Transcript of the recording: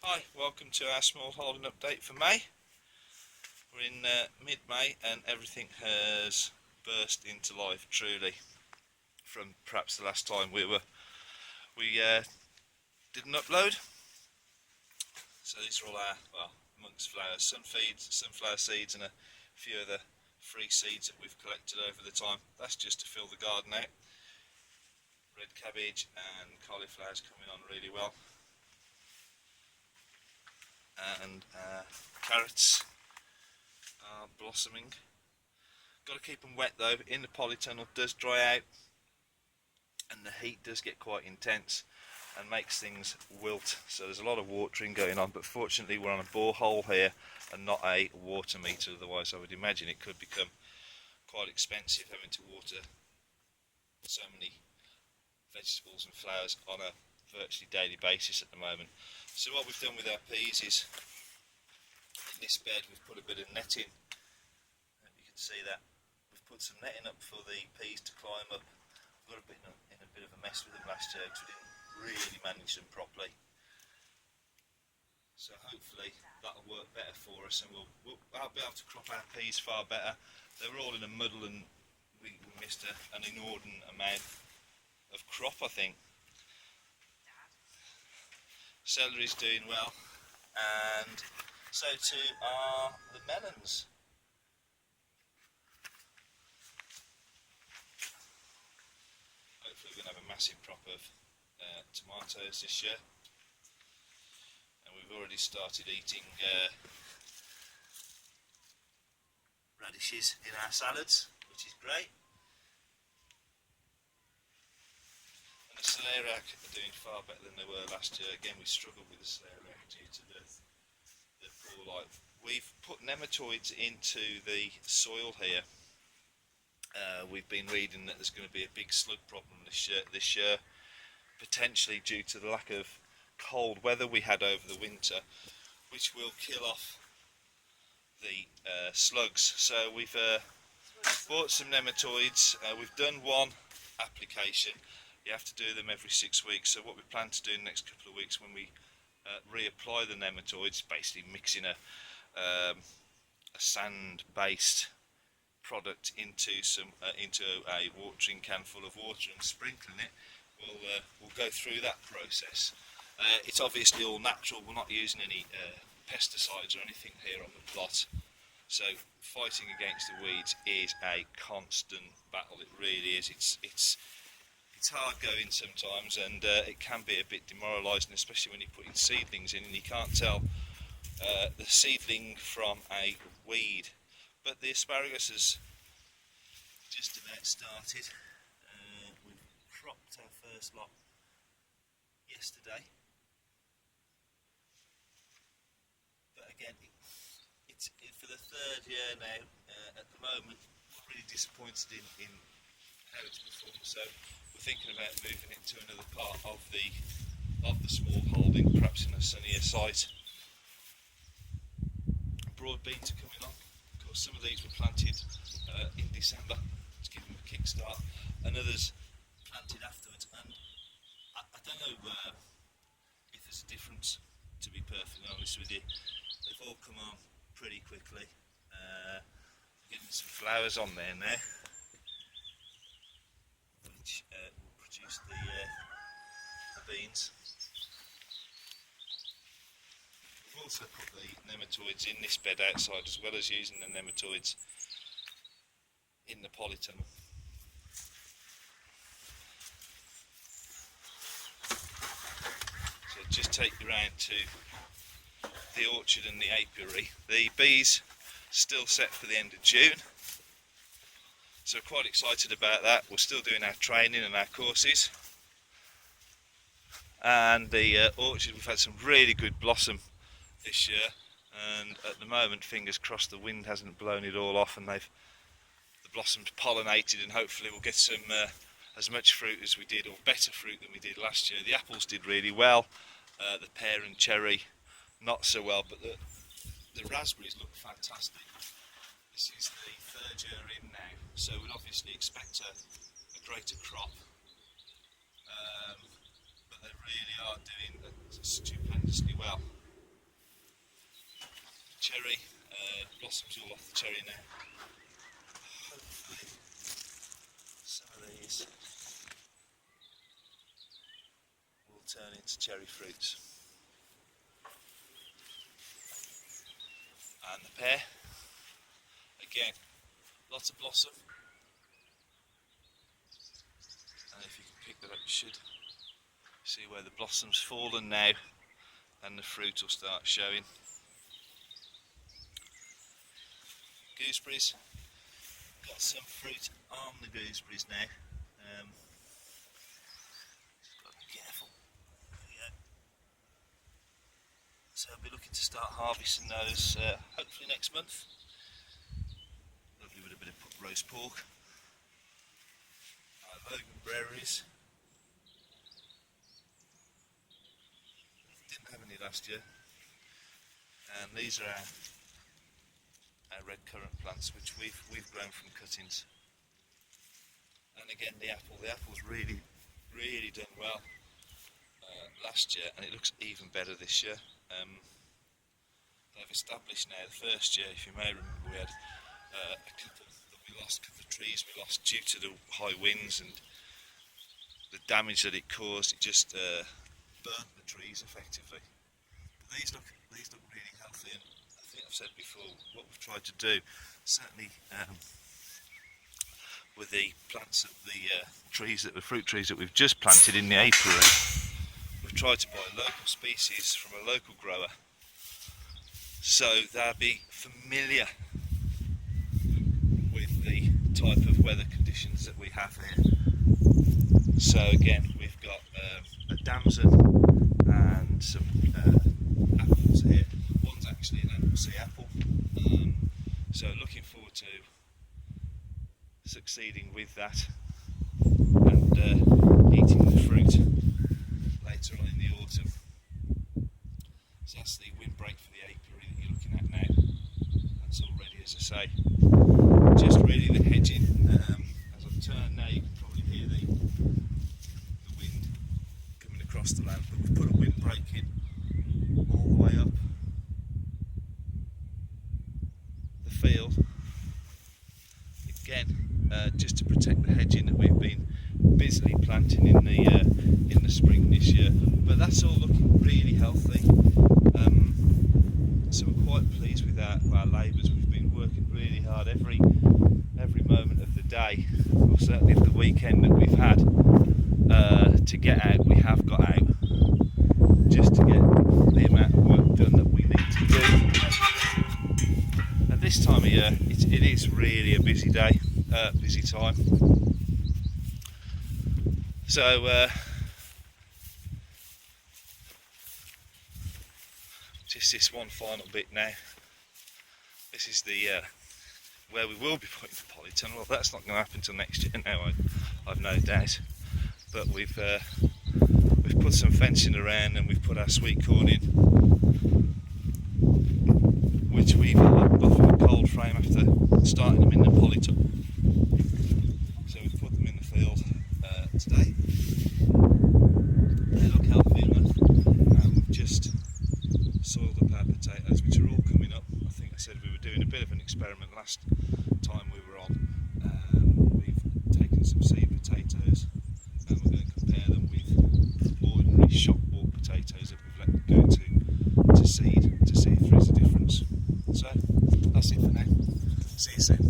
Hi, welcome to our Smallholding Update for May. We're in mid-May and everything has burst into life truly from perhaps the last time we didn't upload. So these are all our, amongst flowers, sunflower seeds and a few other free seeds that we've collected over the time. That's just to fill the garden out. Red cabbage and cauliflower's coming on really well. And carrots are blossoming. Got to keep them wet though. In the polytunnel does dry out and the heat does get quite intense and makes things wilt, so there's a lot of watering going on, but fortunately we're on a borehole here and not a water meter, otherwise I would imagine it could become quite expensive having to water so many vegetables and flowers on a virtually daily basis at the moment. So what we've done with our peas is, in this bed we've put a bit of netting. You can see that we've put some netting up for the peas to climb up. We got a bit in a bit of a mess with them last year because we didn't really manage them properly. So hopefully that'll work better for us, and I'll be able to crop our peas far better. They were all in a muddle and we missed an inordinate amount of crop, I think. Celery's doing well, and so too are the melons. Hopefully we're going to have a massive crop of tomatoes this year, and we've already started eating radishes in our salads, which is great. And the celeriac are doing far better than they were last year. Again, we struggled with the celeriac due to the poor light. We've put nematoids into the soil here. We've been reading that there's going to be a big slug problem this year, potentially due to the lack of cold weather we had over the winter, which will kill off the slugs. So we've bought some nematoids. We've done one application. You have to do them every 6 weeks. So what we plan to do in the next couple of weeks, when we reapply the nematoids, basically mixing a sand-based product into a watering can full of water and sprinkling it. We'll go through that process. It's obviously all natural. We're not using any pesticides or anything here on the plot. So fighting against the weeds is a constant battle. It really is. It's hard going sometimes, and it can be a bit demoralising, especially when you're putting seedlings in and you can't tell the seedling from a weed. But the asparagus has just about started. We've cropped our first lot yesterday. But again, it's for the third year now. At the moment, we're really disappointed in how it's performed. So we're thinking about moving it to another part of the small holding, perhaps in a sunnier site. Broad beans are coming on. Of course, some of these were planted in December to give them a kick start, and others planted afterwards. And I don't know if there's a difference, to be perfectly honest with you. They've all come on pretty quickly. Getting some flowers on there now, which will produce the beans. We've also put the nematoids in this bed outside, as well as using the nematoids in the polytunnel. So just take you round to the orchard and the apiary. The bees still set for the end of June, so we're quite excited about that. We're still doing our training and our courses. And the orchard, we've had some really good blossom this year, and at the moment, fingers crossed, the wind hasn't blown it all off and the blossoms pollinated, and hopefully we'll get some as much fruit as we did, or better fruit than we did last year. The apples did really well, the pear and cherry not so well, but the raspberries look fantastic. This is the third year in now, so we'd obviously expect a greater crop, but they really are doing stupendously well. cherry blossoms all off the cherry now. Hopefully some of these will turn into cherry fruits. And the pear, again, lots of blossom. And if you can pick that up, you should see where the blossom's fallen now and the fruit will start showing. Gooseberries, got some fruit on the gooseberries now. Got to be careful. There we go. So I'll be looking to start harvesting those hopefully next month. Lovely with a bit of roast pork. Logan berries. Didn't have any last year. And these are our red currant plants, which we've grown from cuttings. And again, the apple's really done well last year, and it looks even better this year. They've established now. The first year, if you may remember, we had a couple of trees we lost due to the high winds and the damage that it caused. It just burnt the trees effectively. But these look really healthy, and I think I've said before what we've tried to do, certainly with the plants of the fruit trees that we've just planted in the apiary, we've tried to buy local species from a local grower, so they'll be familiar with the type of weather conditions that we have here. So again, we've got a damson and some apples here. One's actually an Anglesey apple. So looking forward to succeeding with that and eating the fruit later on in the autumn. So that's the windbreak for the apiary that you're looking at now. That's all ready, as I say. Just really the hedging. As I turn now, you can probably hear the wind coming across the land, but we've put a windbreak in all the way up the field. Again, just to protect the hedging that we've been busily planting in the spring this year. But that's all looking really healthy. So we're quite pleased with our labours. We've been working really hard every moment of the day, or certainly of the weekend that we've had, to get out. We have got out just to get the amount of work done that we need to do. At this time of year, it is really a busy day, busy time. So just this one final bit now. This is the where we will be putting the polytunnel. Well, that's not going to happen until next year now, I've no doubt. But we've put some fencing around and we've put our sweet corn in, which we've buffered a cold frame after starting them in the polytunnel. So we've put them in the field today. They look healthy enough, and we've just soiled up our potatoes, which are all coming up. I think I said we were doing a bit of an experiment last time we were on. We've taken some seed potatoes and we're going to compare them with ordinary shop bought potatoes that we've let go to seed, to see if there is a difference. So that's it for now. See you soon.